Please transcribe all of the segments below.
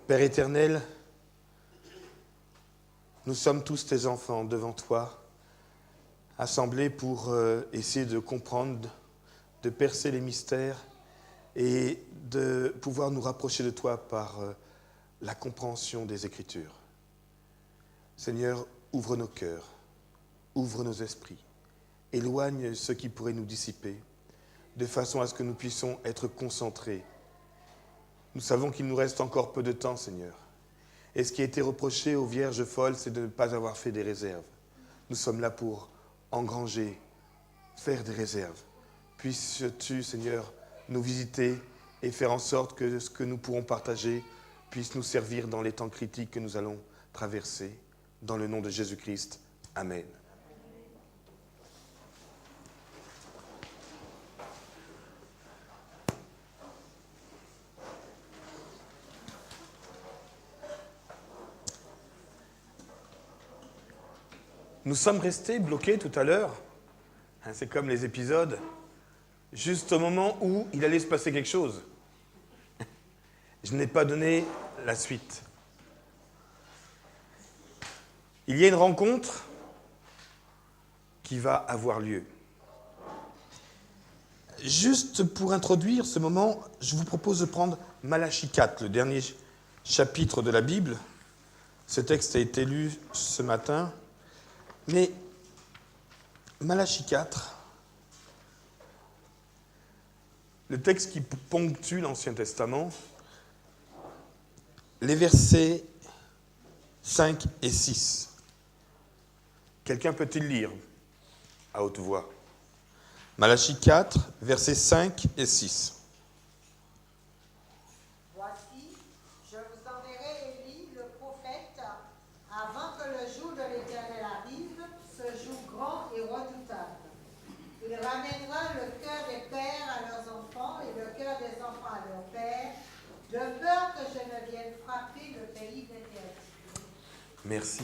Père éternel, nous sommes tous tes enfants devant toi, assemblés pour essayer de comprendre, de percer les mystères et de pouvoir nous rapprocher de toi par la compréhension des Écritures. Seigneur, ouvre nos cœurs, ouvre nos esprits, éloigne ce qui pourrait nous dissiper, de façon à ce que nous puissions être concentrés. Nous savons qu'il nous reste encore peu de temps, Seigneur. Et ce qui a été reproché aux vierges folles, c'est de ne pas avoir fait des réserves. Nous sommes là pour engranger, faire des réserves. Puisses-tu, Seigneur, nous visiter et faire en sorte que ce que nous pourrons partager puisse nous servir dans les temps critiques que nous allons traverser. Dans le nom de Jésus-Christ. Amen. Nous sommes restés bloqués tout à l'heure, c'est comme les épisodes, juste au moment où il allait se passer quelque chose. Je n'ai pas donné la suite. Il y a une rencontre qui va avoir lieu. Juste pour introduire ce moment, je vous propose de prendre Malachie 4, le dernier chapitre de la Bible. Ce texte a été lu ce matin. Mais Malachie 4, le texte qui ponctue l'Ancien Testament, les versets 5 et 6. Quelqu'un peut-il lire à haute voix? Malachie 4, versets 5 et 6. Voici, je vous enverrai Élie, le prophète, avant que le jour de l'Éternel arrive, ce jour grand et redoutable. Il ramènera le cœur des pères à leurs enfants et le cœur des enfants à leurs pères, de peur que je ne vienne frapper le pays d'Éternel. Merci.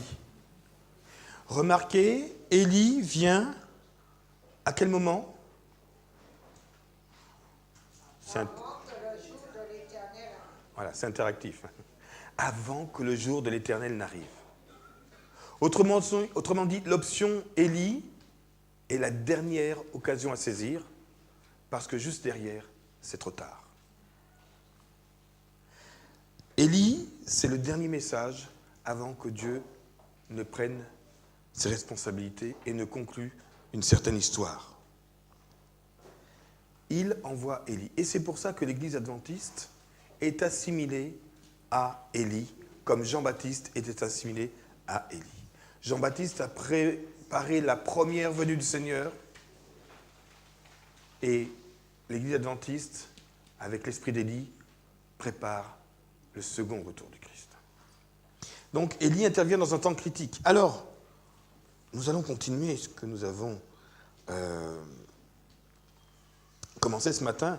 Remarquez, Élie vient à quel moment? Avant que le jour de l'Éternel arrive. Voilà, c'est interactif. Avant que le jour de l'Éternel n'arrive. Autrement dit, l'option Élie est la dernière occasion à saisir, parce que juste derrière, c'est trop tard. Élie, c'est le dernier message avant que Dieu ne prenne ses responsabilités et ne conclue une certaine histoire. Il envoie Élie. Et c'est pour ça que l'Église adventiste est assimilée à Élie, comme Jean-Baptiste était assimilé à Élie. Jean-Baptiste a préparé la première venue du Seigneur et l'Église adventiste, avec l'esprit d'Élie, prépare le second retour du Christ. Donc Élie intervient dans un temps critique. Alors, nous allons continuer ce que nous avons commencé ce matin.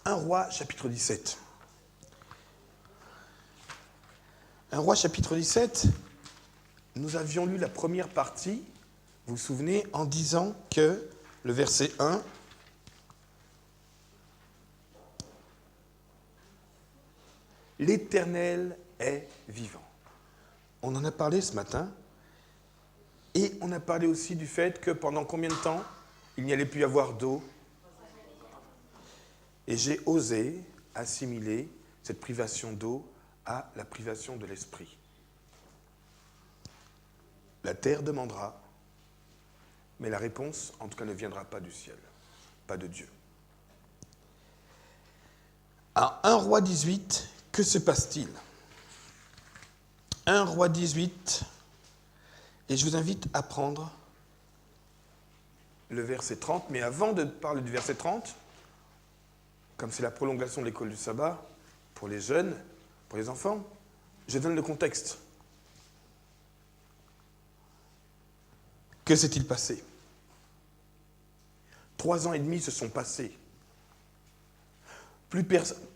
1 Roi, chapitre 17. 1 Roi, chapitre 17, nous avions lu la première partie, vous vous souvenez, en disant que le verset 1, l'Éternel est vivant. On en a parlé ce matin, et on a parlé aussi du fait que pendant combien de temps il n'y allait plus y avoir d'eau. Et j'ai osé assimiler cette privation d'eau à la privation de l'esprit. La terre demandera, mais la réponse, en tout cas, ne viendra pas du ciel, pas de Dieu. À 1 Roi 18, que se passe-t-il? 1 Roi 18, et je vous invite à prendre le verset 30, mais avant de parler du verset 30, comme c'est la prolongation de l'école du sabbat, pour les jeunes, pour les enfants, je donne le contexte. Que s'est-il passé? 3 ans et demi se sont passés.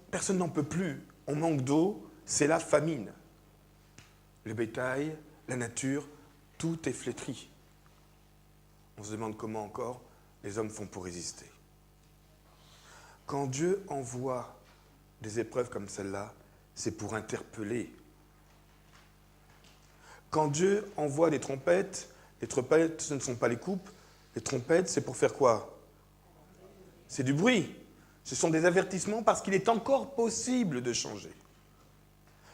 Personne n'en peut plus. On manque d'eau, c'est la famine. Le bétail, la nature, tout est flétri. On se demande comment encore les hommes font pour résister. Quand Dieu envoie des épreuves comme celle-là, c'est pour interpeller. Quand Dieu envoie des trompettes, les trompettes, ce ne sont pas les coupes. Les trompettes, c'est pour faire quoi? C'est du bruit. Ce sont des avertissements parce qu'il est encore possible de changer.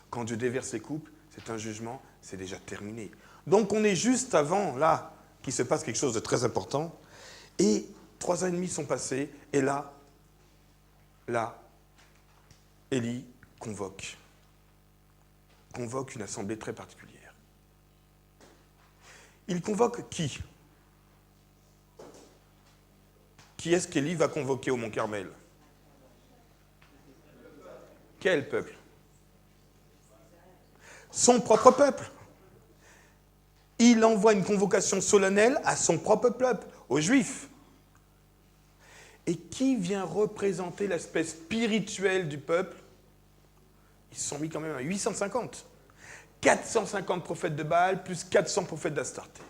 Quand Dieu déverse les coupes, c'est un jugement, c'est déjà terminé. Donc on est juste avant, là, qu'il se passe quelque chose de très important. Et 3 ans et demi sont passés, et là, Élie convoque une assemblée très particulière. Il convoque qui? Qui est-ce qu'Élie va convoquer au Mont Carmel? Quel peuple? Son propre peuple. Il envoie une convocation solennelle à son propre peuple, aux Juifs. Et qui vient représenter l'aspect spirituel du peuple? Ils se sont mis quand même à 850. 450 prophètes de Baal plus 400 prophètes d'Astarté.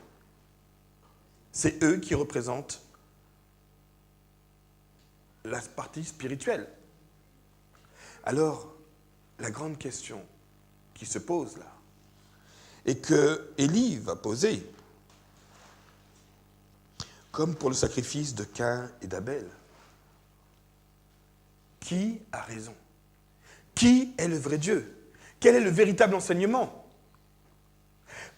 C'est eux qui représentent la partie spirituelle. Alors, la grande question qui se pose là, et que Élie va poser, comme pour le sacrifice de Caïn et d'Abel, qui a raison? Qui est le vrai Dieu? Quel est le véritable enseignement?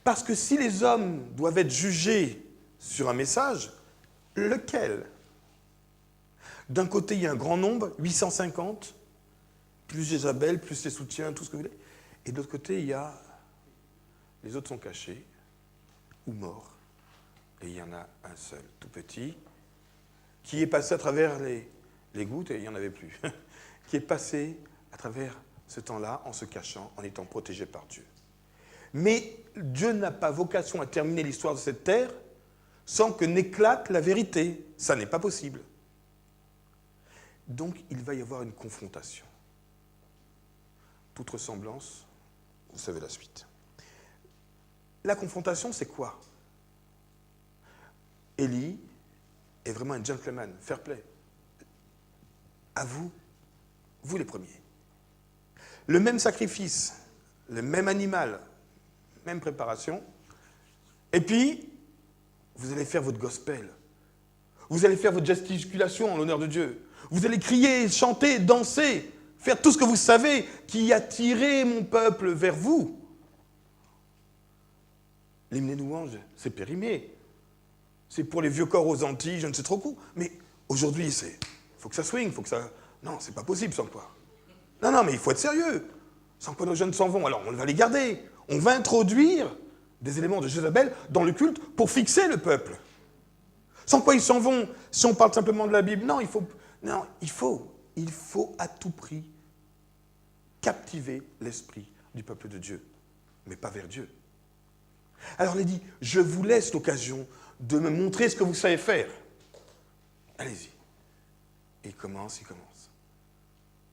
Parce que si les hommes doivent être jugés sur un message, lequel? D'un côté, il y a un grand nombre, 850, plus Jézabel, plus ses soutiens, tout ce que vous voulez. Et de l'autre côté, il y a... Les autres sont cachés ou morts. Et il y en a un seul, tout petit, qui est passé à travers les gouttes, et il n'y en avait plus, qui est passé à travers ce temps-là en se cachant, en étant protégé par Dieu. Mais Dieu n'a pas vocation à terminer l'histoire de cette terre sans que n'éclate la vérité. Ça n'est pas possible. Donc, il va y avoir une confrontation. Toute ressemblance, vous savez la suite. La confrontation, c'est quoi? Élie est vraiment un gentleman, fair play. À vous, vous les premiers. Le même sacrifice, le même animal, même préparation, et puis, vous allez faire votre gospel. Vous allez faire votre gesticulation en l'honneur de Dieu. Vous allez crier, chanter, danser, faire tout ce que vous savez qui a tiré mon peuple vers vous. L'hymne des louanges, c'est périmé. C'est pour les vieux corps aux Antilles, je ne sais trop où. Mais aujourd'hui, il faut que ça swing, faut que ça... Non, c'est pas possible sans quoi. Non, mais il faut être sérieux. Sans quoi nos jeunes s'en vont. Alors on va les garder. On va introduire des éléments de Jézabel dans le culte pour fixer le peuple. Sans quoi ils s'en vont. Si on parle simplement de la Bible, non, il faut à tout prix captiver l'esprit du peuple de Dieu, mais pas vers Dieu. Alors il dit, je vous laisse l'occasion de me montrer ce que vous savez faire. Allez-y. Et il commence.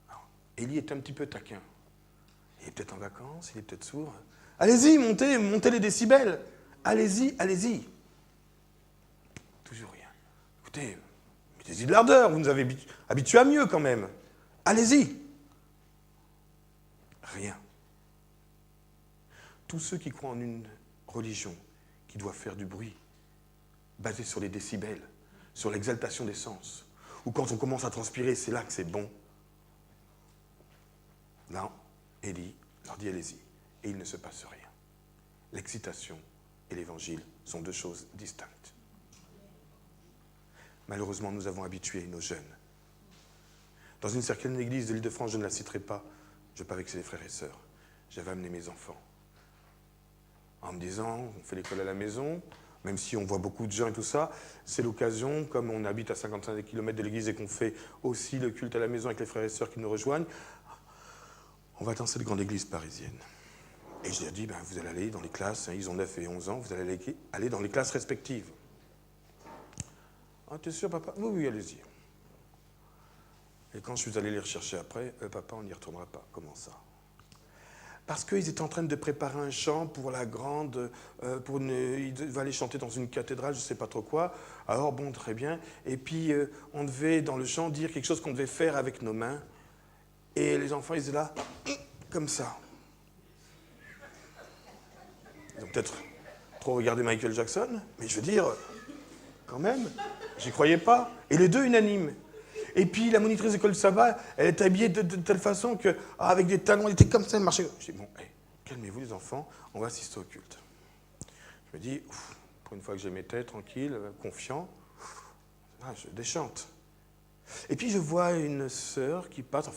Alors, Élie est un petit peu taquin. Il est peut-être en vacances, il est peut-être sourd. Allez-y, montez les décibels. Allez-y. Toujours rien. Écoutez, mettez-y de l'ardeur, vous nous avez habitués à mieux quand même. Allez-y. Rien. Tous ceux qui croient en une religion qui doit faire du bruit, basée sur les décibels, sur l'exaltation des sens, ou quand on commence à transpirer, c'est là que c'est bon. Non, Élie leur dit allez-y, et il ne se passe rien. L'excitation et l'évangile sont deux choses distinctes. Malheureusement, nous avons habitué nos jeunes. Dans une certaine église de l'Île-de-France, je ne la citerai pas, je ne vais pas vexer les frères et sœurs, j'avais amené mes enfants. En me disant, on fait l'école à la maison, même si on voit beaucoup de gens et tout ça, c'est l'occasion, comme on habite à 55 km de l'église et qu'on fait aussi le culte à la maison avec les frères et sœurs qui nous rejoignent, on va dans cette grande église parisienne. Et je leur dis, vous allez aller dans les classes, ils ont 9 et 11 ans, vous allez aller dans les classes respectives. Ah, t'es sûr, papa? Oui, allez-y. Et quand je suis allé les rechercher après, papa, on n'y retournera pas. Comment ça? Parce qu'ils étaient en train de préparer un chant pour la grande... ils devaient aller chanter dans une cathédrale, je ne sais pas trop quoi. Alors, bon, très bien. Et puis, on devait, dans le chant, dire quelque chose qu'on devait faire avec nos mains. Et les enfants, ils étaient là, comme ça. Ils ont peut-être trop regardé Michael Jackson, mais je veux dire, quand même, j'y croyais pas. Et les deux unanimes. Et puis la monitrice d'école de sabbat, elle était habillée de telle façon que, avec des talons, elle était comme ça, elle marchait. Je dis, bon, hey, calmez-vous les enfants, on va assister au culte. Je me dis, pour une fois que j'ai mes têtes tranquille, confiant, je déchante. Et puis je vois une sœur qui passe,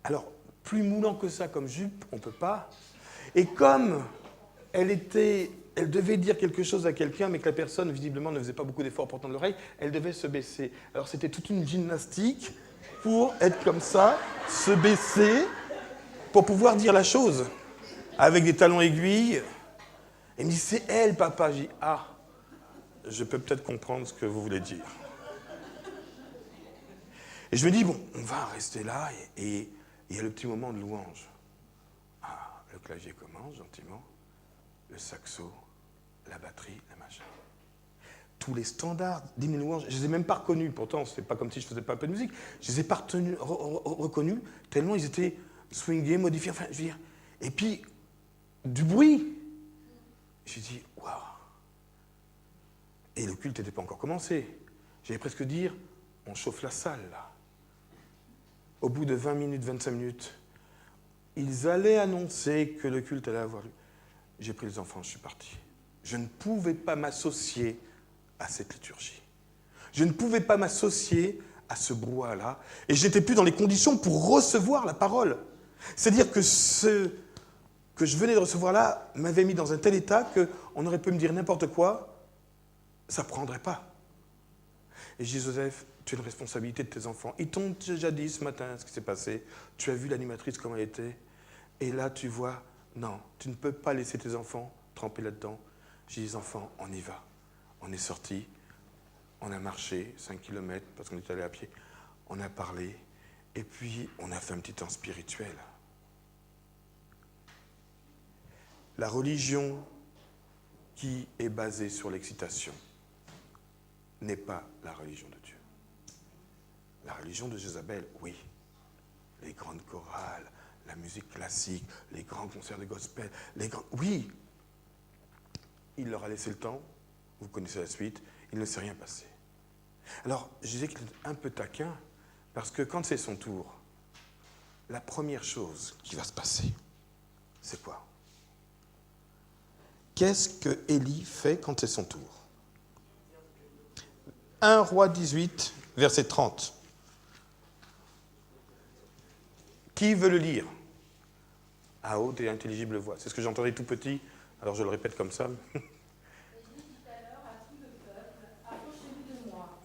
alors, plus moulant que ça comme jupe, on ne peut pas. Et comme elle devait dire quelque chose à quelqu'un, mais que la personne, visiblement, ne faisait pas beaucoup d'efforts pour tendre l'oreille, elle devait se baisser. Alors c'était toute une gymnastique pour être comme ça, se baisser, pour pouvoir dire la chose, avec des talons aiguilles. Elle me dit, c'est elle, papa. Je dis, je peux peut-être comprendre ce que vous voulez dire. Et je me dis, bon, on va rester là, et il y a le petit moment de louange. Le clavier commence gentiment, le saxo, la batterie, la machin. Tous les standards d'hymne louange, je ne les ai même pas reconnus. Pourtant, ce n'est pas comme si je ne faisais pas un peu de musique. Je ne les ai pas reconnus, tellement ils étaient swingés, modifiés. Enfin, je veux dire. Et puis, du bruit. J'ai dit, waouh. Et le culte n'était pas encore commencé. J'allais presque dire, on chauffe la salle, là. Au bout de 20 minutes, 25 minutes, ils allaient annoncer que le culte allait avoir lieu. J'ai pris les enfants, je suis parti. Je ne pouvais pas m'associer à cette liturgie. Je ne pouvais pas m'associer à ce brouhaha-là. Et je n'étais plus dans les conditions pour recevoir la parole. C'est-à-dire que ce que je venais de recevoir là m'avait mis dans un tel état qu'on aurait pu me dire n'importe quoi, ça ne prendrait pas. Et je dis, Joseph, tu as une responsabilité de tes enfants. Ils t'ont déjà dit ce matin ce qui s'est passé. Tu as vu l'animatrice comment elle était. Et là, tu vois, non, tu ne peux pas laisser tes enfants tremper là-dedans. J'ai dit, enfants, on y va. On est sortis, on a marché 5 km parce qu'on est allé à pied. On a parlé. Et puis, on a fait un petit temps spirituel. La religion qui est basée sur l'excitation n'est pas la religion de Dieu. La religion de Jézabel, oui. Les grandes chorales, la musique classique, les grands concerts de gospel, oui. Il leur a laissé le temps, vous connaissez la suite, il ne s'est rien passé. Alors, je disais qu'il est un peu taquin, parce que quand c'est son tour, la première chose qui va se passer, c'est quoi? Qu'est-ce que Élie fait quand c'est son tour? 1 Roi 18, verset 30. Qui veut le lire? À haute et intelligible voix. C'est ce que j'entendais tout petit, alors je le répète comme ça. Élie dit alors à tout le peuple, approchez-vous de moi.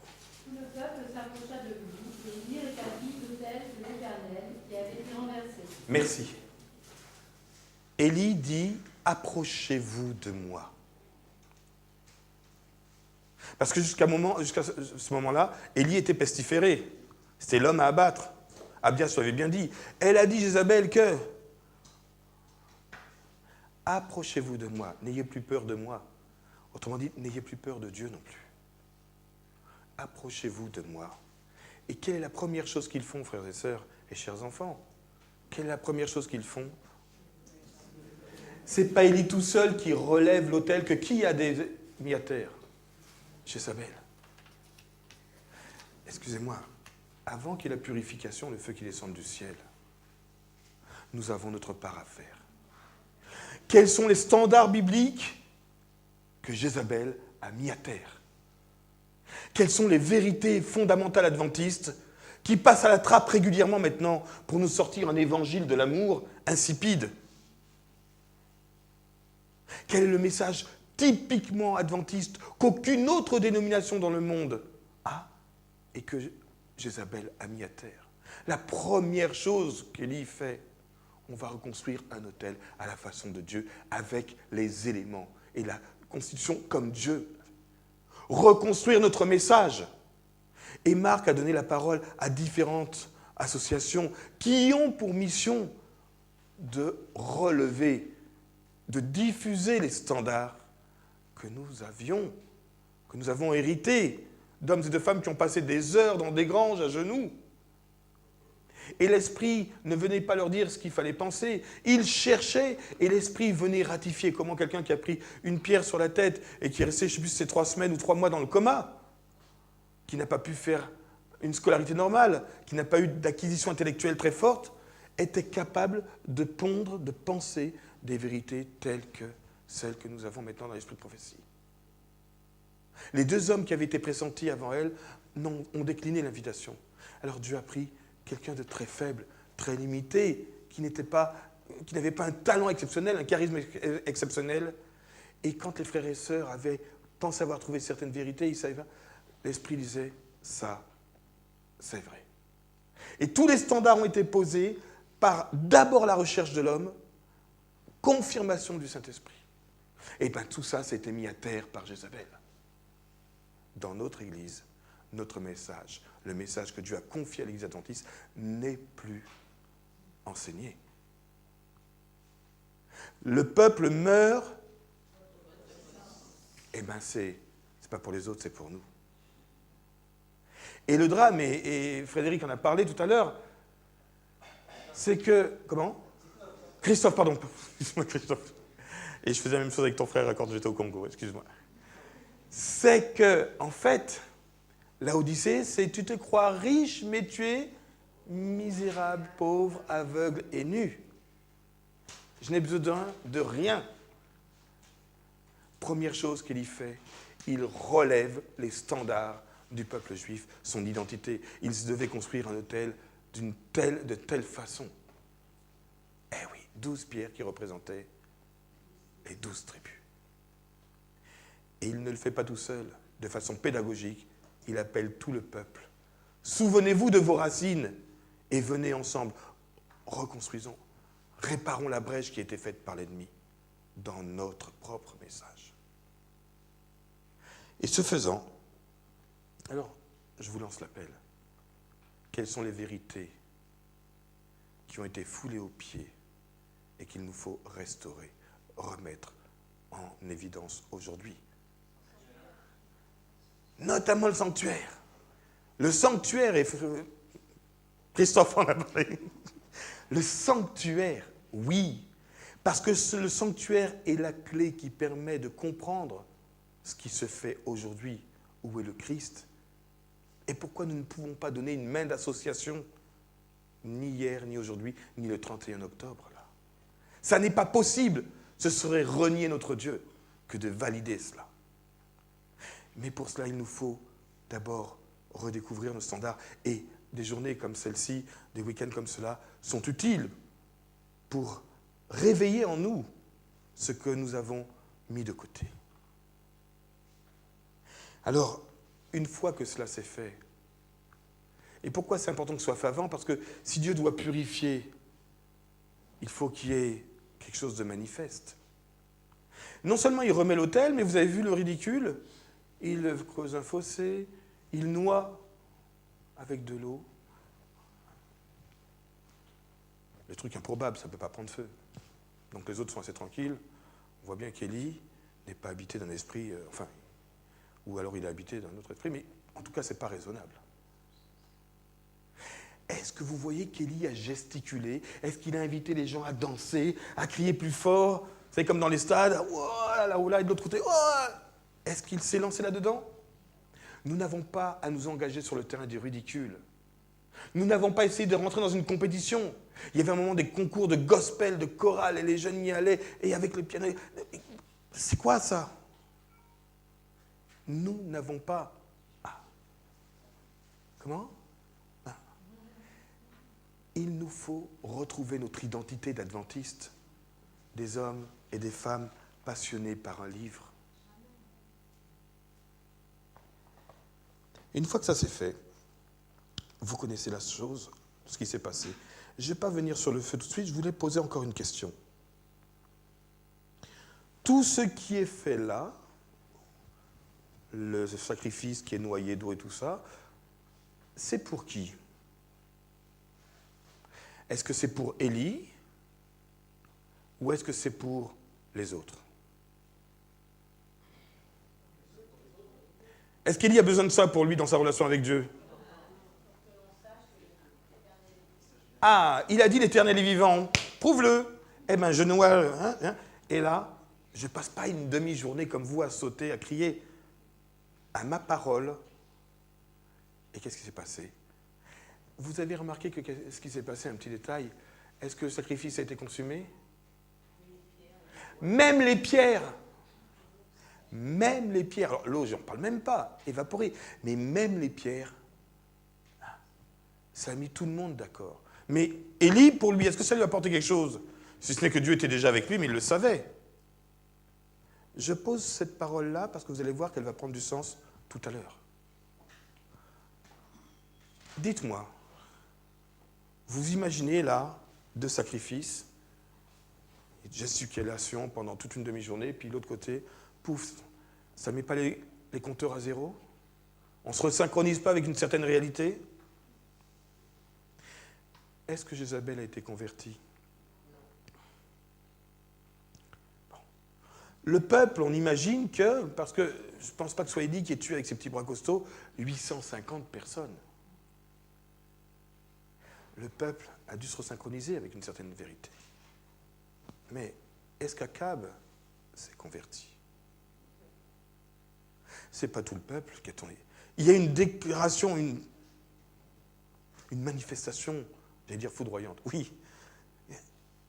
Tout le peuple s'approcha de lui, et Élie rétablit l'autel de l'Éternel qui avait été renversé. Merci. Élie dit, approchez-vous de moi. Parce que jusqu'à ce moment-là, Élie était pestiféré. C'était l'homme à abattre. Abias l'avait bien dit. Elle a dit, Jézabel, que approchez-vous de moi, n'ayez plus peur de moi. Autrement dit, n'ayez plus peur de Dieu non plus. Approchez-vous de moi. Et quelle est la première chose qu'ils font, frères et sœurs et chers enfants? Quelle est la première chose qu'ils font? C'est pas Élie tout seul qui relève l'autel, que qui a mis à terre? Jézabel. Excusez-moi, avant qu'il y ait la purification, le feu qui descende du ciel, nous avons notre part à faire. Quels sont les standards bibliques que Jézabel a mis à terre? Quelles sont les vérités fondamentales adventistes qui passent à la trappe régulièrement maintenant pour nous sortir un évangile de l'amour insipide? Quel est le message typiquement adventiste qu'aucune autre dénomination dans le monde a et que Jézabel a mis à terre? La première chose qu'Élie fait, on va reconstruire un autel à la façon de Dieu avec les éléments et la constitution comme Dieu. Reconstruire notre message. Et Marc a donné la parole à différentes associations qui ont pour mission de relever, de diffuser les standards que nous avons hérités d'hommes et de femmes qui ont passé des heures dans des granges à genoux. Et l'Esprit ne venait pas leur dire ce qu'il fallait penser. Ils cherchaient et l'Esprit venait ratifier. Comment quelqu'un qui a pris une pierre sur la tête et qui est resté, je ne sais plus si c'est 3 semaines ou 3 mois dans le coma, qui n'a pas pu faire une scolarité normale, qui n'a pas eu d'acquisition intellectuelle très forte, était capable de pondre, de penser des vérités telles que celles que nous avons maintenant dans l'esprit de prophétie. Les 2 hommes qui avaient été pressentis avant elle ont décliné l'invitation. Alors Dieu a pris quelqu'un de très faible, très limité, qui n'avait pas un talent exceptionnel, un charisme exceptionnel. Et quand les frères et sœurs avaient pensé avoir trouvé certaines vérités, ils savaient, l'Esprit disait, ça, c'est vrai. Et tous les standards ont été posés par d'abord la recherche de l'homme, confirmation du Saint-Esprit. Et bien tout ça, s'est été mis à terre par Jézabel. Dans notre Église, notre message, le message que Dieu a confié à l'Église adventiste, n'est plus enseigné. Le peuple meurt, eh bien c'est pas pour les autres, c'est pour nous. Et le drame, et Frédéric en a parlé tout à l'heure, c'est que... Comment ? Christophe, pardon. Excuse-moi, Christophe. Et je faisais la même chose avec ton frère quand j'étais au Congo, excuse-moi. C'est que, en fait, la Odyssée, c'est tu te crois riche, mais tu es misérable, pauvre, aveugle et nu. Je n'ai besoin de rien. Première chose qu'il y fait, il relève les standards du peuple juif, son identité. Il devait construire un autel de telle façon. Eh oui, 12 pierres qui représentaient les 12 tribus. Et il ne le fait pas tout seul. De façon pédagogique, il appelle tout le peuple. Souvenez-vous de vos racines et venez ensemble. Reconstruisons, réparons la brèche qui a été faite par l'ennemi dans notre propre message. Et ce faisant, alors, je vous lance l'appel. Quelles sont les vérités qui ont été foulées aux pieds et qu'il nous faut restaurer, remettre en évidence aujourd'hui? Notamment le sanctuaire. Le sanctuaire, et Christophe en a parlé. Le sanctuaire, oui, parce que le sanctuaire est la clé qui permet de comprendre ce qui se fait aujourd'hui, où est le Christ, et pourquoi nous ne pouvons pas donner une main d'association, ni hier, ni aujourd'hui, ni le 31 octobre. Là. Ça n'est pas possible, ce serait renier notre Dieu que de valider cela. Mais pour cela, il nous faut d'abord redécouvrir nos standards. Et des journées comme celle-ci, des week-ends comme cela, sont utiles pour réveiller en nous ce que nous avons mis de côté. Alors, une fois que cela s'est fait, et pourquoi c'est important que ce soit fait avant? Parce que si Dieu doit purifier, il faut qu'il y ait quelque chose de manifeste. Non seulement il remet l'autel, mais vous avez vu le ridicule, il creuse un fossé, il noie avec de l'eau. Le truc improbable, ça ne peut pas prendre feu. Donc les autres sont assez tranquilles. On voit bien qu'Élie n'est pas habité d'un esprit, ou alors il est habité d'un autre esprit, mais en tout cas, ce n'est pas raisonnable. Est-ce que vous voyez qu'Élie a gesticulé? Est-ce qu'il a invité les gens à danser, à crier plus fort? C'est comme dans les stades, oh, là, et de l'autre côté, oh. Est-ce qu'il s'est lancé là-dedans? Nous n'avons pas à nous engager sur le terrain du ridicule. Nous n'avons pas essayé de rentrer dans une compétition. Il y avait un moment des concours de gospel, de chorale, et les jeunes y allaient, et avec le piano. C'est quoi ça? Nous n'avons pas... Comment? Il nous faut retrouver notre identité d'adventiste, des hommes et des femmes passionnés par un livre. Une fois que ça s'est fait, vous connaissez la chose, ce qui s'est passé. Je ne vais pas venir sur le feu tout de suite, je voulais poser encore une question. Tout ce qui est fait là, le sacrifice qui est noyé d'eau et tout ça, c'est pour qui? Est-ce que c'est pour Élie ou est-ce que c'est pour les autres? Est-ce qu'Élie a besoin de ça pour lui dans sa relation avec Dieu? Ah, il a dit l'Éternel est vivant, prouve-le. Eh bien, je noie. Et là, je ne passe pas une demi-journée comme vous à sauter, à crier à ma parole. Et qu'est-ce qui s'est passé? Vous avez remarqué que ce qui s'est passé, un petit détail, est-ce que le sacrifice a été consumé? Même les pierres. Même les pierres. Alors l'eau, j'en parle même pas, évaporée. Mais même les pierres, ça a mis tout le monde d'accord. Mais Élie, pour lui, est-ce que ça lui a apporté quelque chose? Si ce n'est que Dieu était déjà avec lui, mais il le savait. Je pose cette parole-là parce que vous allez voir qu'elle va prendre du sens tout à l'heure. Dites-moi, vous imaginez là deux sacrifices, gesticulation pendant toute une demi-journée, puis l'autre côté, pouf, ça ne met pas les compteurs à zéro? On ne se resynchronise pas avec une certaine réalité? Est-ce que Jézabel a été convertie? Bon. Le peuple, on imagine que, parce que je ne pense pas que ce soit Élie qui ait tué avec ses petits bras costauds 850 personnes. Le peuple a dû se resynchroniser avec une certaine vérité. Mais est-ce qu'Akab s'est converti? Ce n'est pas tout le peuple qui est tombé. Il y a une déclaration, une manifestation, j'allais dire foudroyante, oui.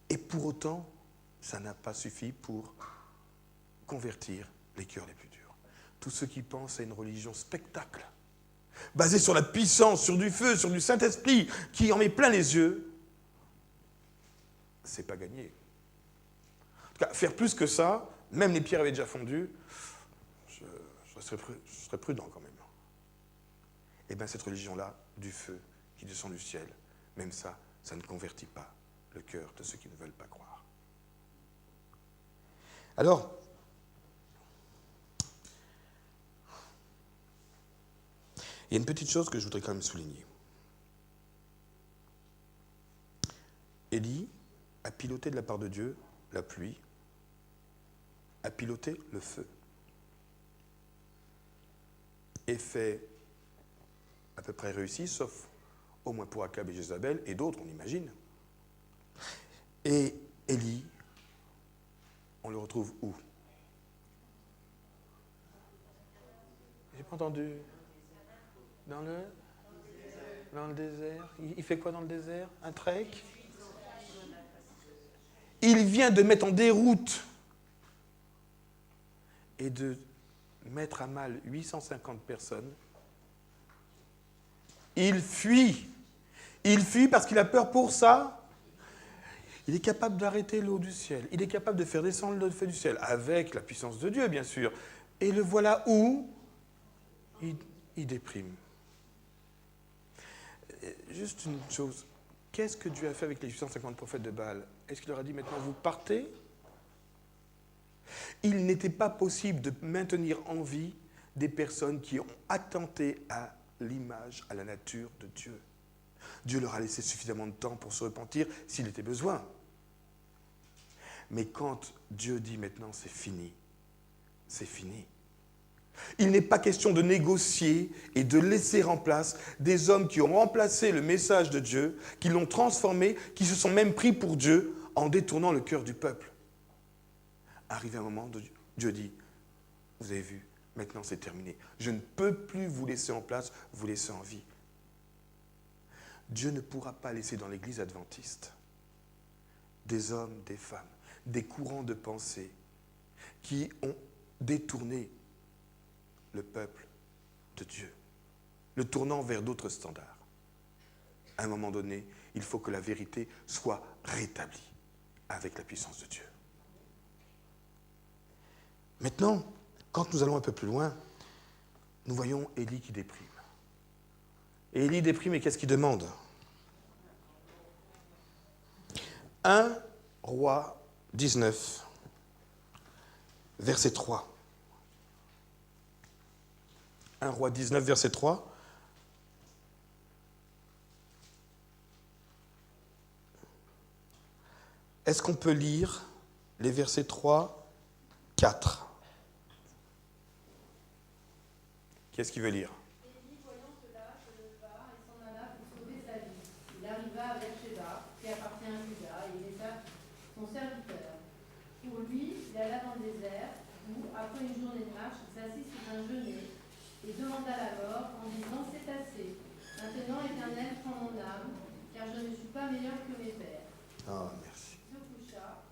Et pour autant, ça n'a pas suffi pour convertir les cœurs les plus durs. Tous ceux qui pensent à une religion spectacle, basée sur la puissance, sur du feu, sur du Saint-Esprit, qui en met plein les yeux, c'est pas gagné. En tout cas, faire plus que ça, même les pierres avaient déjà fondu, je serais prudent quand même. Eh bien, cette religion-là, du feu qui descend du ciel, même ça, ça ne convertit pas le cœur de ceux qui ne veulent pas croire. Alors, il y a une petite chose que je voudrais quand même souligner. Élie a piloté de la part de Dieu la pluie, a piloté le feu. Effet à peu près réussi, sauf au moins pour Akab et Jézabel, et d'autres, on imagine. Et Élie, on le retrouve où? J'ai pas entendu. Dans le désert. Il fait quoi dans le désert? Un trek? Il vient de mettre en déroute et de mettre à mal 850 personnes. Il fuit. Il fuit parce qu'il a peur pour ça. Il est capable d'arrêter l'eau du ciel. Il est capable de faire descendre le feu du ciel, avec la puissance de Dieu, bien sûr. Et le voilà où il déprime. Juste une chose. Qu'est-ce que Dieu a fait avec les 850 prophètes de Baal? Est-ce qu'il leur a dit maintenant vous partez? Il n'était pas possible de maintenir en vie des personnes qui ont attenté à l'image, à la nature de Dieu. Dieu leur a laissé suffisamment de temps pour se repentir s'il était besoin. Mais quand Dieu dit maintenant c'est fini, c'est fini. Il n'est pas question de négocier et de laisser en place des hommes qui ont remplacé le message de Dieu, qui l'ont transformé, qui se sont même pris pour Dieu en détournant le cœur du peuple. Arrivé un moment, Dieu dit, vous avez vu, maintenant c'est terminé. Je ne peux plus vous laisser en place, vous laisser en vie. Dieu ne pourra pas laisser dans l'Église adventiste des hommes, des femmes, des courants de pensée qui ont détourné le peuple de Dieu, le tournant vers d'autres standards. À un moment donné, il faut que la vérité soit rétablie avec la puissance de Dieu. Maintenant, quand nous allons un peu plus loin, nous voyons Élie qui déprime. Et Élie déprime et qu'est-ce qu'il demande? 1 Roi 19, verset 3. 1 Roi 19, verset 3. Est-ce qu'on peut lire les versets 3, 4? Qu'est-ce qu'il veut lire? Élie, voyant cela, se leva et s'en alla pour sauver sa vie. Il arriva à Beersheba, son serviteur. Pour lui, il alla dans le désert, où, après une journée de marche, il s'assit sous un genêt et demanda la mort en disant, c'est assez. Maintenant, Éternel, prends mon âme, car je ne suis pas meilleur que mes pères. Ah, merci. Il se coucha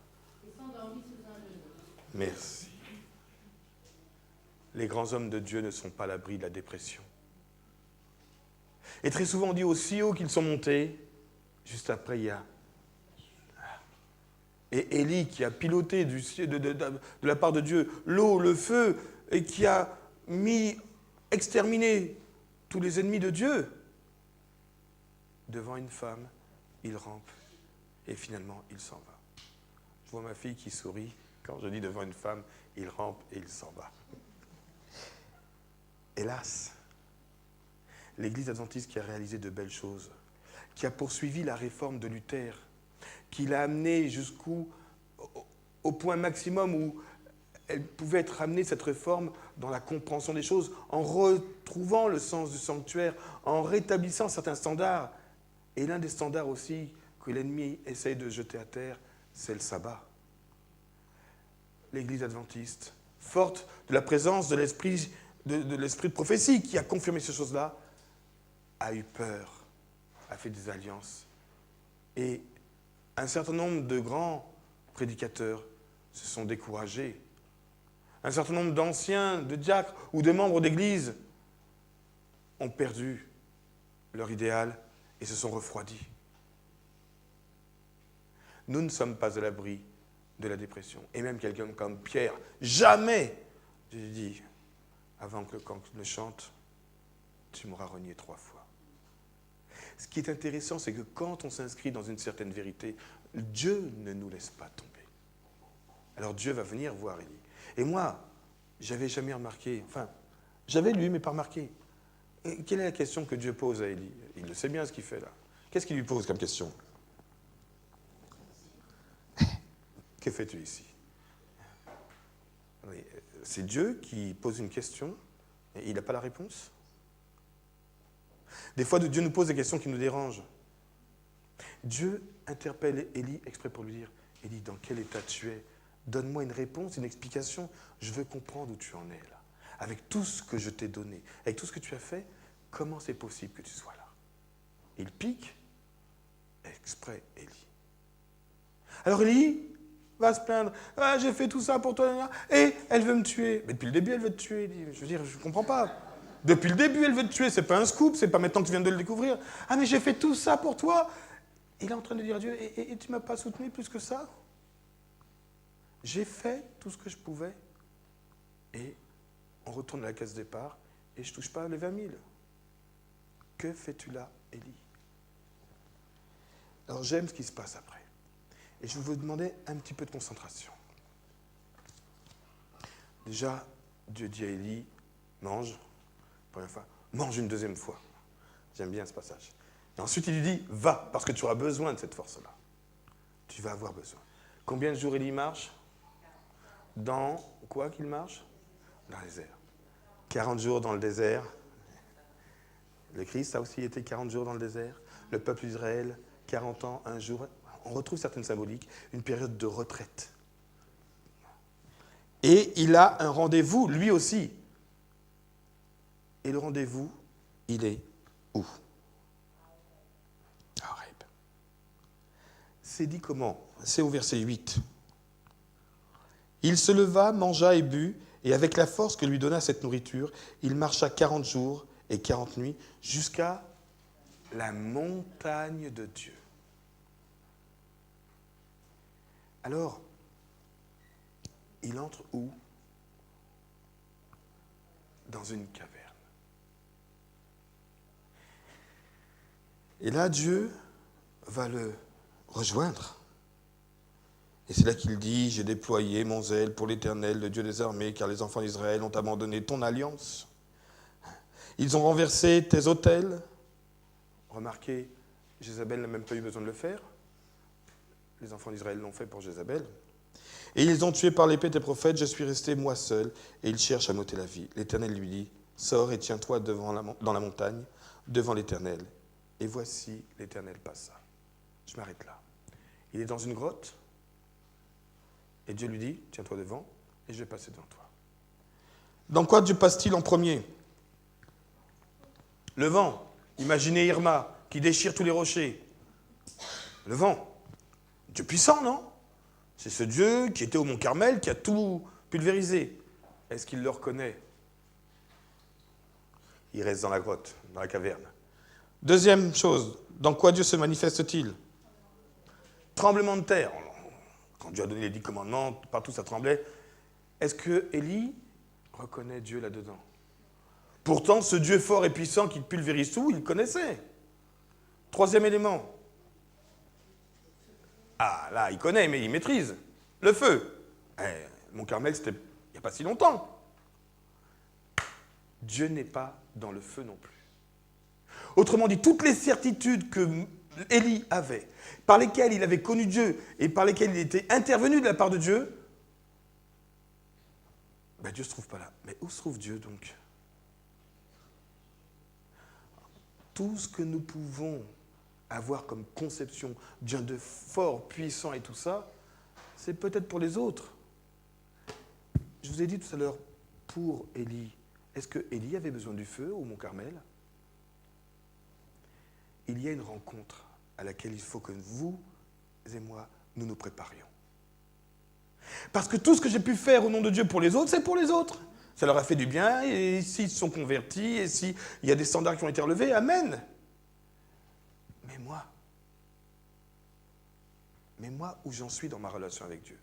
et s'endormit sous un genêt. Merci. Les grands hommes de Dieu ne sont pas à l'abri de la dépression. Et très souvent, on dit aussi haut qu'ils sont montés. Juste après, il y a... Et Élie qui a piloté de la part de Dieu l'eau, le feu, et qui a exterminé tous les ennemis de Dieu. Devant une femme, il rampe et finalement, il s'en va. Je vois ma fille qui sourit. Quand je dis devant une femme, il rampe et il s'en va. Hélas, l'Église adventiste qui a réalisé de belles choses, qui a poursuivi la réforme de Luther, qui l'a amenée au point maximum où elle pouvait être amenée, cette réforme, dans la compréhension des choses, en retrouvant le sens du sanctuaire, en rétablissant certains standards. Et l'un des standards aussi que l'ennemi essaye de jeter à terre, c'est le sabbat. L'Église adventiste, forte de la présence de l'esprit de prophétie qui a confirmé ces choses-là, a eu peur, a fait des alliances. Et un certain nombre de grands prédicateurs se sont découragés. Un certain nombre d'anciens, de diacres ou de membres d'église ont perdu leur idéal et se sont refroidis. Nous ne sommes pas à l'abri de la dépression. Et même quelqu'un comme Pierre, jamais, j'ai dit, avant que le cancle ne chante, tu m'auras renié 3 fois. Ce qui est intéressant, c'est que quand on s'inscrit dans une certaine vérité, Dieu ne nous laisse pas tomber. Alors Dieu va venir voir Élie. Et moi, j'avais jamais remarqué, j'avais lu, mais pas remarqué. Et quelle est la question que Dieu pose à Élie? Il le sait bien ce qu'il fait là. Qu'est-ce qu'il lui pose comme question? Que fais-tu ici? Oui, c'est Dieu qui pose une question et il n'a pas la réponse. Des fois, Dieu nous pose des questions qui nous dérangent. Dieu interpelle Élie exprès pour lui dire, Élie, dans quel état tu es? Donne-moi une réponse, une explication. Je veux comprendre où tu en es là. Avec tout ce que je t'ai donné, avec tout ce que tu as fait, comment c'est possible que tu sois là? Il pique exprès Élie. Alors Élie va se plaindre. Ah, j'ai fait tout ça pour toi. Et elle veut me tuer. Mais depuis le début, elle veut te tuer. Je veux dire, je ne comprends pas. Depuis le début, elle veut te tuer. C'est pas un scoop. C'est pas maintenant que tu viens de le découvrir. Ah, mais j'ai fait tout ça pour toi. Il est en train de dire à Dieu, et tu ne m'as pas soutenu plus que ça? J'ai fait tout ce que je pouvais. Et on retourne à la case départ. Et je ne touche pas les 20 000. Que fais-tu là, Élie? Alors j'aime ce qui se passe après. Et je vais vous demander un petit peu de concentration. Déjà, Dieu dit à Élie, mange, première fois, mange une deuxième fois. J'aime bien ce passage. Et ensuite, il lui dit, va, parce que tu auras besoin de cette force-là. Tu vas avoir besoin. Combien de jours Élie marche? Dans quoi qu'il marche? Dans le désert. 40 jours dans le désert. Le Christ a aussi été 40 jours dans le désert. Le peuple d'Israël, 40 ans, un jour. On retrouve certaines symboliques, une période de retraite. Et il a un rendez-vous, lui aussi. Et le rendez-vous, il est où? À Horeb. C'est dit comment? C'est au verset 8. Il se leva, mangea et but, et avec la force que lui donna cette nourriture, il marcha 40 jours et 40 nuits jusqu'à la montagne de Dieu. Alors, il entre où? Dans une caverne. Et là, Dieu va le rejoindre. Et c'est là qu'il dit, j'ai déployé mon zèle pour l'Éternel, le Dieu des armées, car les enfants d'Israël ont abandonné ton alliance. Ils ont renversé tes autels. Remarquez, Jézabel n'a même pas eu besoin de le faire. Les enfants d'Israël l'ont fait pour Jézabel. Et ils ont tué par l'épée tes prophètes, je suis resté moi seul, et ils cherchent à m'ôter la vie. L'Éternel lui dit, sors et tiens-toi dans la montagne, devant l'Éternel. Et voici, l'Éternel passa. Je m'arrête là. Il est dans une grotte, Et Dieu lui dit, tiens-toi devant, et je vais passer devant toi. Dans quoi Dieu passe-t-il en premier? Le vent. Imaginez Irma, qui déchire tous les rochers. Le vent. Dieu puissant, non? C'est ce Dieu qui était au mont Carmel, qui a tout pulvérisé. Est-ce qu'il le reconnaît? Il reste dans la grotte, dans la caverne. Deuxième chose, dans quoi Dieu se manifeste-t-il? Tremblement de terre. Quand Dieu a donné les 10 commandements, partout ça tremblait. Est-ce que Élie reconnaît Dieu là-dedans? Pourtant, ce Dieu fort et puissant qui pulvérise tout, il le connaissait. Troisième élément. Ah, là, il connaît, mais il maîtrise. Le feu. Mont Carmel, c'était il n'y a pas si longtemps. Dieu n'est pas dans le feu non plus. Autrement dit, toutes les certitudes que Élie avait, par lesquelles il avait connu Dieu et par lesquelles il était intervenu de la part de Dieu, Dieu ne se trouve pas là. Mais où se trouve Dieu donc? Tout ce que nous pouvons avoir comme conception bien de fort, puissant et tout ça, c'est peut-être pour les autres. Je vous ai dit tout à l'heure, pour Élie, est-ce que Élie avait besoin du feu au mont Carmel? Il y a une rencontre à laquelle il faut que vous et moi, nous nous préparions. Parce que tout ce que j'ai pu faire au nom de Dieu pour les autres, c'est pour les autres. Ça leur a fait du bien, et s'ils se sont convertis, et s'il y a des standards qui ont été relevés, amen. Mais moi, où j'en suis dans ma relation avec Dieu,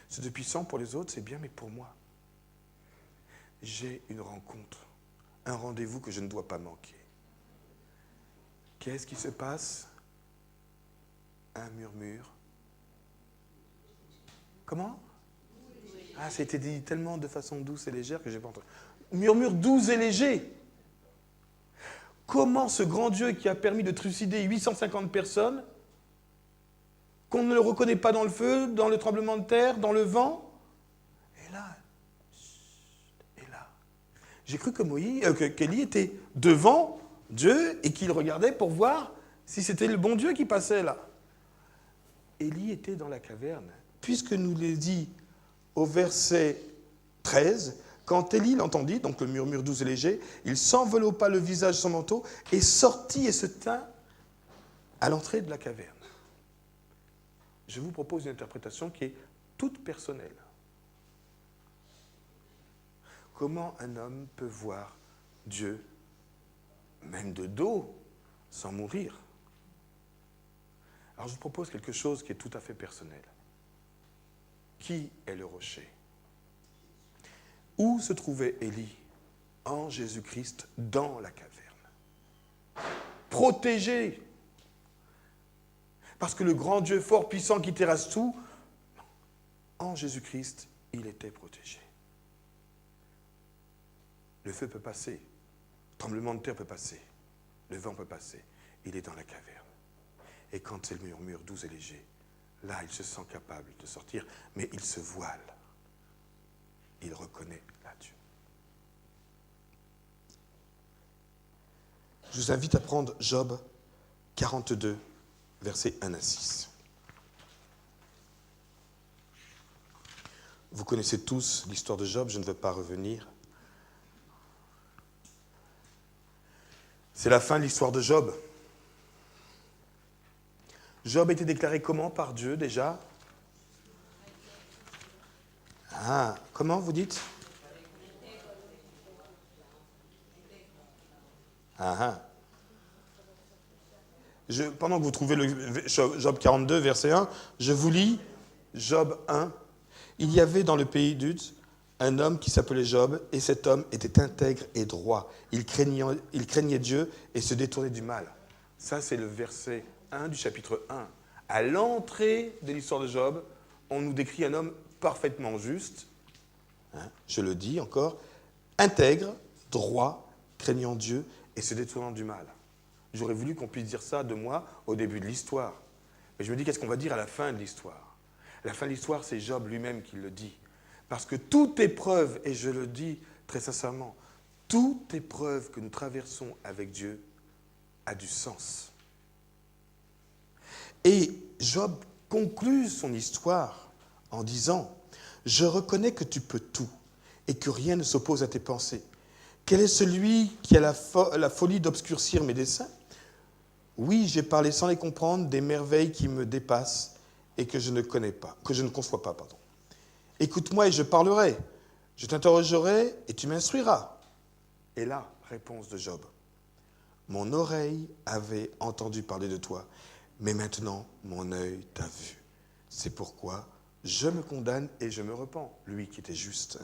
c'est de puissant pour les autres, c'est bien, mais pour moi, j'ai une rencontre, un rendez-vous que je ne dois pas manquer. Qu'est-ce qui se passe? Un murmure. Comment? Ah, ça a été dit tellement de façon douce et légère que je n'ai pas entendu. Murmure doux et léger. Comment ce grand Dieu qui a permis de trucider 850 personnes, qu'on ne le reconnaît pas dans le feu, dans le tremblement de terre, dans le vent, est là. Est là. J'ai cru que qu'Élie était devant Dieu et qu'il regardait pour voir si c'était le bon Dieu qui passait là. Élie était dans la caverne, puisque nous l'ai dit au verset 13, quand Élie l'entendit, donc le murmure doux et léger, il s'enveloppa le visage de son manteau et sortit et se tint à l'entrée de la caverne. Je vous propose une interprétation qui est toute personnelle. Comment un homme peut voir Dieu, même de dos, sans mourir? Alors je vous propose quelque chose qui est tout à fait personnel. Qui est le rocher? Où se trouvait Élie? En Jésus-Christ, dans la caverne. Protégé. Parce que le grand Dieu fort, puissant, qui terrasse tout, en Jésus-Christ, il était protégé. Le feu peut passer, le tremblement de terre peut passer, le vent peut passer, il est dans la caverne. Et quand c'est le murmure doux et léger, là, il se sent capable de sortir, mais il se voile. Il reconnaît là Dieu. Je vous invite à prendre Job 42, versets 1 à 6. Vous connaissez tous l'histoire de Job, je ne veux pas revenir. C'est la fin de l'histoire de Job. Job était déclaré comment par Dieu déjà? Ah, comment vous dites? Pendant que vous trouvez le Job 42, verset 1, je vous lis Job 1. Il y avait dans le pays d'Uz un homme qui s'appelait Job, et cet homme était intègre et droit. Il craignait Dieu et se détournait du mal. Ça, c'est le verset 1 du chapitre 1. À l'entrée de l'histoire de Job, on nous décrit un homme parfaitement juste, je le dis encore, intègre, droit, craignant Dieu et se détournant du mal. J'aurais voulu qu'on puisse dire ça de moi au début de l'histoire. Mais je me dis, qu'est-ce qu'on va dire à la fin de l'histoire? À la fin de l'histoire, c'est Job lui-même qui le dit. Parce que toute épreuve, et je le dis très sincèrement, toute épreuve que nous traversons avec Dieu a du sens. Et Job conclut son histoire en disant « Je reconnais que tu peux tout et que rien ne s'oppose à tes pensées. Quel est celui qui a la folie d'obscurcir mes desseins ? Oui, j'ai parlé sans les comprendre des merveilles qui me dépassent et que je ne connais pas, que je ne conçois pas, pardon. Écoute-moi et je parlerai. Je t'interrogerai et tu m'instruiras. » Et là, réponse de Job. Mon oreille avait entendu parler de toi, mais maintenant mon œil t'a vu. C'est pourquoi je me condamne et je me repens, lui qui était juste,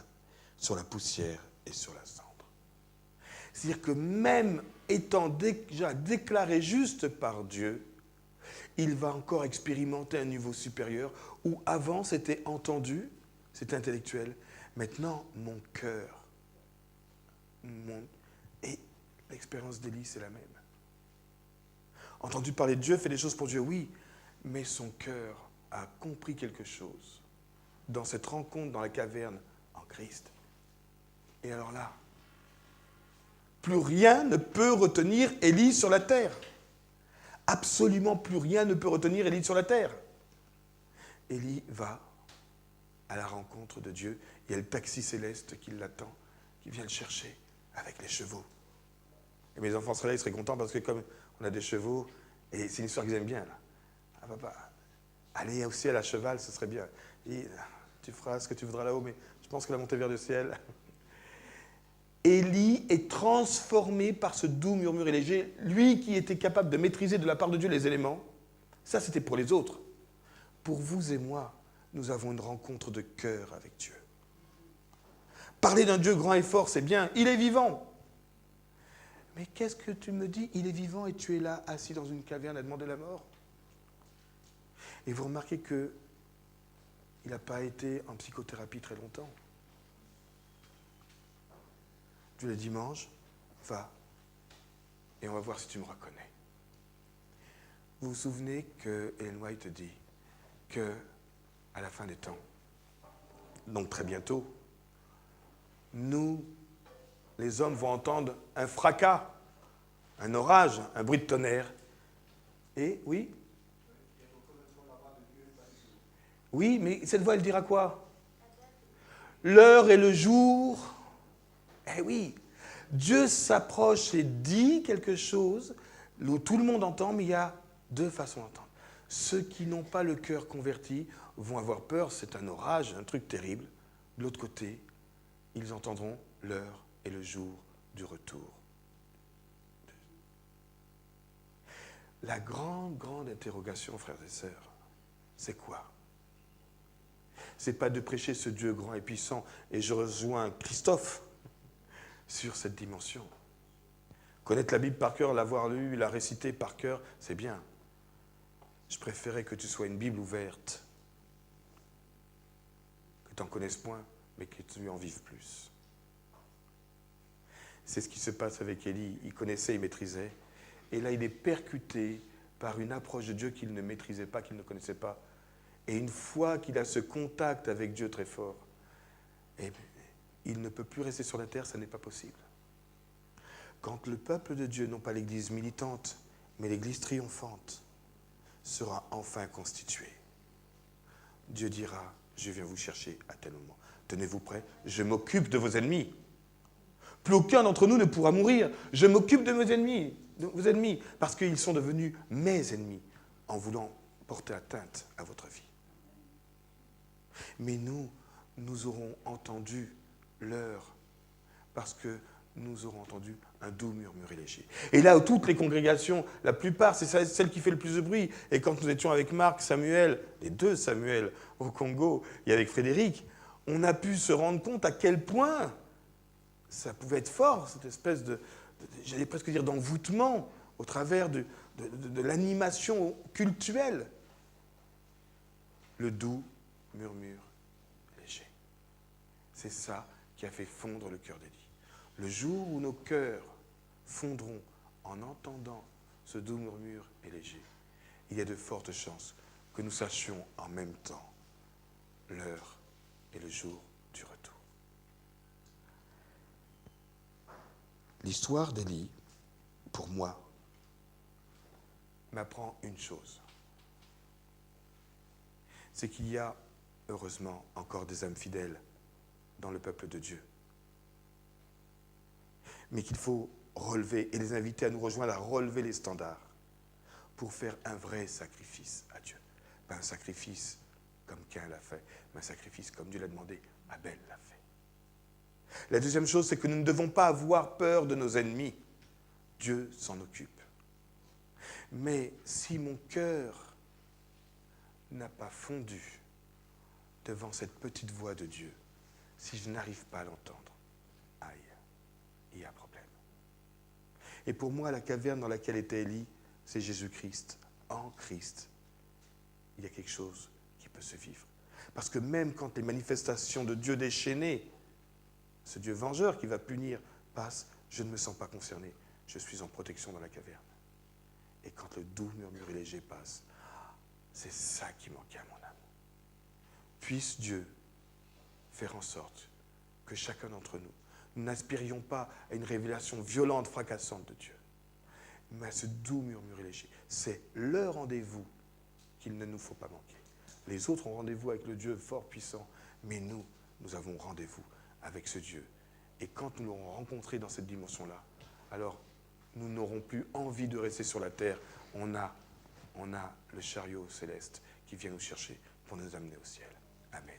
sur la poussière et sur la cendre. C'est-à-dire que même étant déjà déclaré juste par Dieu, il va encore expérimenter un niveau supérieur où avant c'était entendu, c'était intellectuel. Maintenant, mon cœur, et l'expérience d'Élie, c'est la même. Entendu parler de Dieu, fait des choses pour Dieu, oui, mais son cœur a compris quelque chose dans cette rencontre dans la caverne en Christ. Et alors là, plus rien ne peut retenir Élie sur la terre. Absolument plus rien ne peut retenir Élie sur la terre. Élie va à la rencontre de Dieu. Il y a le taxi céleste qui l'attend, qui vient le chercher avec les chevaux. Et mes enfants seraient là, ils seraient contents parce que comme on a des chevaux, et c'est une histoire qu'ils aiment bien, là. Ah papa, aller aussi à la cheval, ce serait bien. Et tu feras ce que tu voudras là-haut, mais je pense que la montée vers le ciel... Élie est transformé par ce doux murmure et léger. Lui qui était capable de maîtriser de la part de Dieu les éléments, ça c'était pour les autres. Pour vous et moi, nous avons une rencontre de cœur avec Dieu. Parler d'un Dieu grand et fort, c'est bien, il est vivant. Mais qu'est-ce que tu me dis ? Il est vivant et tu es là, assis dans une caverne à demander la mort. Et vous remarquez qu'il n'a pas été en psychothérapie très longtemps. Dieu le dimanche, va, et on va voir si tu me reconnais. Vous vous souvenez que Ellen White dit que, à la fin des temps, donc très bientôt, nous, les hommes, vont entendre un fracas, un orage, un bruit de tonnerre. Et, oui ? Oui, mais cette voix, elle dira quoi ? L'heure et le jour... Eh oui, Dieu s'approche et dit quelque chose où tout le monde entend, mais il y a deux façons d'entendre. Ceux qui n'ont pas le cœur converti vont avoir peur, c'est un orage, un truc terrible. De l'autre côté, ils entendront l'heure et le jour du retour. La grande interrogation, frères et sœurs, c'est quoi ? C'est pas de prêcher ce Dieu grand et puissant, et je rejoins Christophe sur cette dimension. Connaître la Bible par cœur, l'avoir lue, la réciter par cœur, c'est bien. Je préférais que tu sois une Bible ouverte, que tu n'en connaisses point, mais que tu en vives plus. C'est ce qui se passe avec Élie. Il connaissait, il maîtrisait. Et là, il est percuté par une approche de Dieu qu'il ne maîtrisait pas, qu'il ne connaissait pas. Et une fois qu'il a ce contact avec Dieu très fort, il ne peut plus rester sur la terre, ça n'est pas possible. Quand le peuple de Dieu, non pas l'Église militante, mais l'Église triomphante, sera enfin constitué, Dieu dira, je viens vous chercher à tel moment. Tenez-vous prêts, je m'occupe de vos ennemis. Plus aucun d'entre nous ne pourra mourir. Je m'occupe de vos ennemis, parce qu'ils sont devenus mes ennemis, en voulant porter atteinte à votre vie. Mais nous aurons entendu l'heure, parce que nous aurons entendu un doux murmure léger. Et là où toutes les congrégations, la plupart, c'est celle qui fait le plus de bruit. Et quand nous étions avec Marc, Samuel, les deux Samuel au Congo, et avec Frédéric, on a pu se rendre compte à quel point ça pouvait être fort, cette espèce j'allais presque dire d'envoûtement, au travers de l'animation cultuelle. Le doux murmure léger. C'est ça qui a fait fondre le cœur d'Élie. Le jour où nos cœurs fondront en entendant ce doux murmure léger, il y a de fortes chances que nous sachions en même temps l'heure et le jour du retour. L'histoire d'Élie, pour moi, m'apprend une chose. C'est qu'il y a heureusement, encore des âmes fidèles dans le peuple de Dieu. Mais qu'il faut relever et les inviter à nous rejoindre, à relever les standards pour faire un vrai sacrifice à Dieu. Pas un sacrifice comme Caïn l'a fait, mais un sacrifice comme Dieu l'a demandé, Abel l'a fait. La deuxième chose, c'est que nous ne devons pas avoir peur de nos ennemis. Dieu s'en occupe. Mais si mon cœur n'a pas fondu devant cette petite voix de Dieu, si je n'arrive pas à l'entendre, aïe, il y a un problème. Et pour moi, la caverne dans laquelle était Élie, c'est Jésus-Christ. En Christ, il y a quelque chose qui peut se vivre. Parce que même quand les manifestations de Dieu déchaîné, ce Dieu vengeur qui va punir, passe, je ne me sens pas concerné. Je suis en protection dans la caverne. Et quand le doux murmure léger passe, c'est ça qui manquait à mon âme. Puisse Dieu faire en sorte que chacun d'entre nous, nous n'aspirions pas à une révélation violente, fracassante de Dieu, mais à ce doux murmure léger. C'est le rendez-vous qu'il ne nous faut pas manquer. Les autres ont rendez-vous avec le Dieu fort, puissant, mais nous avons rendez-vous avec ce Dieu. Et quand nous l'aurons rencontré dans cette dimension-là, alors nous n'aurons plus envie de rester sur la terre. On a le chariot céleste qui vient nous chercher pour nous amener au ciel. Amen.